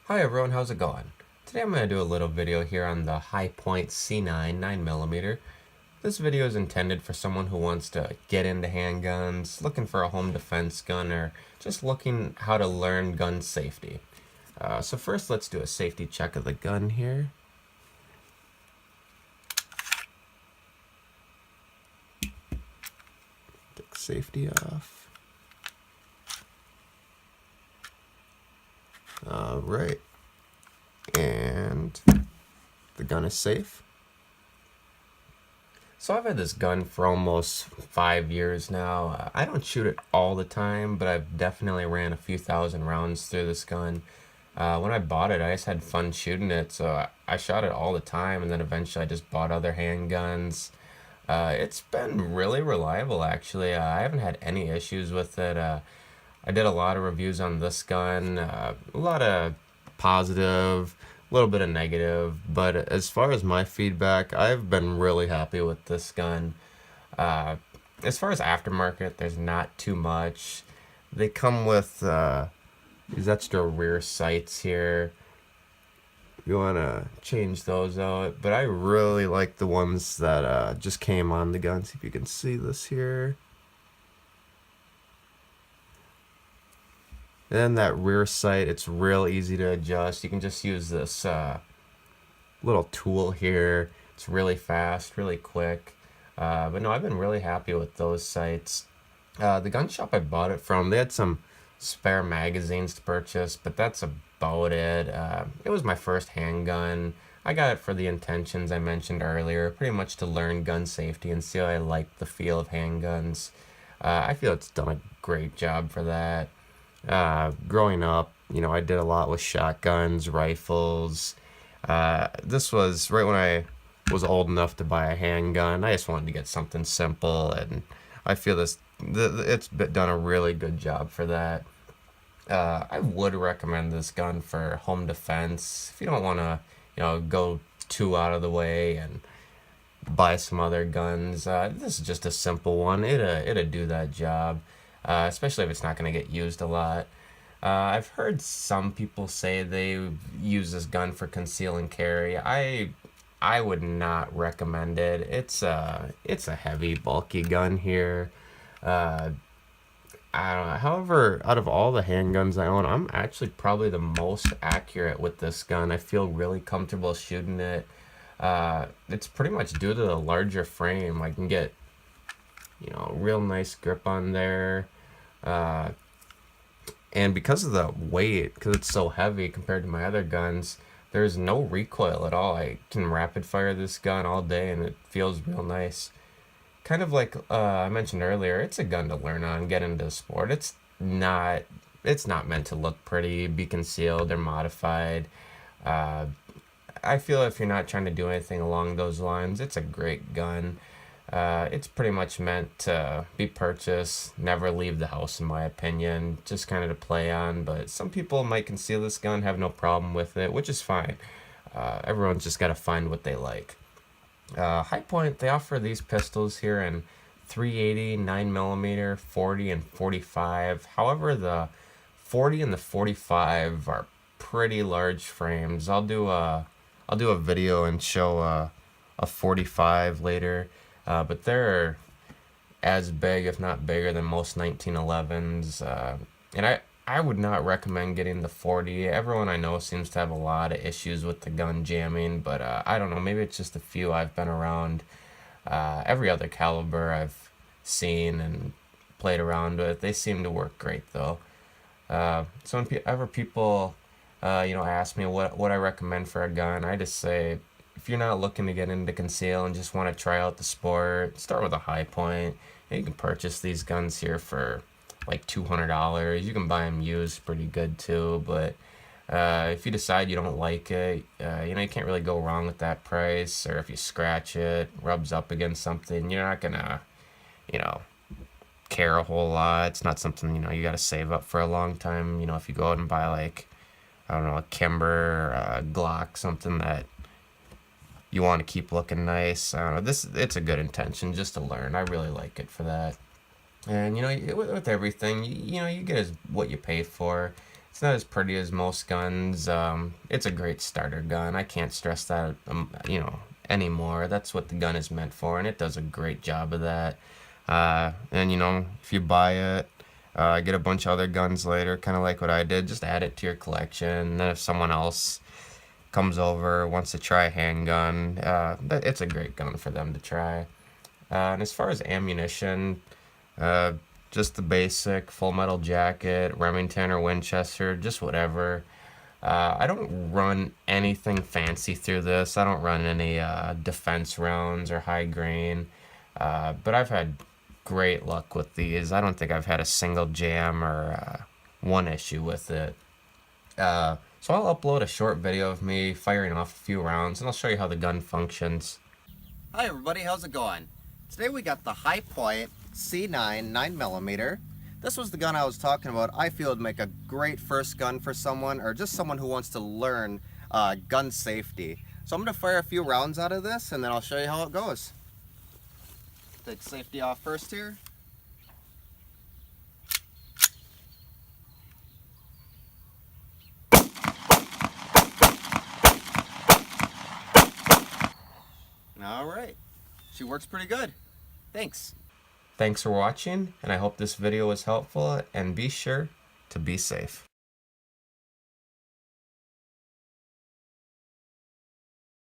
Hi everyone, how's it going? Today I'm going to do a little video here on the Hi-Point C9 9mm. This video is intended for someone who wants to get into handguns, looking for a home defense gun, or just looking how to learn gun safety. So first let's do a safety check of the gun here. Take safety off. Alright. And the gun is safe. So I've had this gun for almost 5 years now. I don't shoot it all the time, but I've definitely ran a few thousand rounds through this gun. When I bought it, I just had fun shooting it, so I shot it all the time, and then eventually I just bought other handguns. It's been really reliable, actually. I haven't had any issues with it. I did a lot of reviews on this gun, a lot of positive, a little bit of negative, but as far as my feedback, I've been really happy with this gun. Uh, as far as aftermarket, there's not too much. They come with these extra rear sights here. You want to change those out, but I really like the ones that just came on the gun. See if you can see this here. And that rear sight, it's real easy to adjust. You can just use this little tool here. It's really fast, really quick. But no, I've been really happy with those sights. The gun shop I bought it from, they had some spare magazines to purchase, but that's about it. It was my first handgun. I got it for the intentions I mentioned earlier, pretty much to learn gun safety and see how I like the feel of handguns. I feel it's done a great job for that. Growing up, I did a lot with shotguns, rifles. This was right when I was old enough to buy a handgun. I just wanted to get something simple, and I feel it's done a really good job for that. I would recommend this gun for home defense if you don't want to, go too out of the way and buy some other guns. This is just a simple one. It'll do that job, especially if it's not going to get used a lot. I've heard some people say they use this gun for conceal and carry. I would not recommend it. It's a heavy, bulky gun here. Uh, I don't know. However, out of all the handguns I own, I'm actually probably the most accurate with this gun. I feel really comfortable shooting it. It's pretty much due to the larger frame. I can get, real nice grip on there. Uh, and because of the weight, because it's so heavy compared to my other guns, there's no recoil at all. I can rapid fire this gun all day and it feels real nice. Kind of like I mentioned earlier, it's a gun to learn on, get into the sport. It's not meant to look pretty, be concealed or modified. Uh, I feel if you're not trying to do anything along those lines, it's a great gun. It's pretty much meant to be purchased, never leave the house, in my opinion, just kind of to play on. But some people might conceal this gun, have no problem with it, which is fine. Everyone's just got to find what they like. Hi-Point, they offer these pistols here in 380, 9mm, 40, and 45. However, the 40 and the 45 are pretty large frames. I'll do a video and show a 45 later, but they're as big, if not bigger, than most 1911s. And I would not recommend getting the 40. Everyone I know seems to have a lot of issues with the gun jamming, but I don't know. Maybe it's just a few I've been around. Every other caliber I've seen and played around with, they seem to work great though. So whenever people, ask me what I recommend for a gun, I just say if you're not looking to get into conceal and just want to try out the sport, start with a Hi-Point. And you can purchase these guns here for like $200. You can buy them used pretty good too, but if you decide you don't like it, you can't really go wrong with that price. Or if you scratch it, rubs up against something, you're not gonna, you know, care a whole lot. It's not something, you gotta save up for a long time. If you go out and buy like, I don't know, a Kimber or a Glock, something that you want to keep looking nice. I don't know. It's a good intention just to learn. I really like it for that. And with everything, you get what you pay for. It's not as pretty as most guns. It's a great starter gun. I can't stress that, anymore. That's what the gun is meant for, and it does a great job of that. And if you buy it, get a bunch of other guns later, kind of like what I did, just add it to your collection. And then if someone else comes over, wants to try a handgun, it's a great gun for them to try. And as far as ammunition, uh, just the basic full metal jacket, Remington or Winchester, just whatever. I don't run anything fancy through this. I don't run any defense rounds or high grain, but I've had great luck with these. I don't think I've had a single jam or one issue with it. So I'll upload a short video of me firing off a few rounds, and I'll show you how the gun functions. Hi everybody, how's it going? Today we got the Hi-Point C9 9mm. This was the gun I was talking about. I feel would make a great first gun for someone, or just someone who wants to learn gun safety. So I'm going to fire a few rounds out of this, and then I'll show you how it goes. Take safety off first here. Alright, she works pretty good. Thanks. Thanks for watching, and I hope this video was helpful, and be sure to be safe.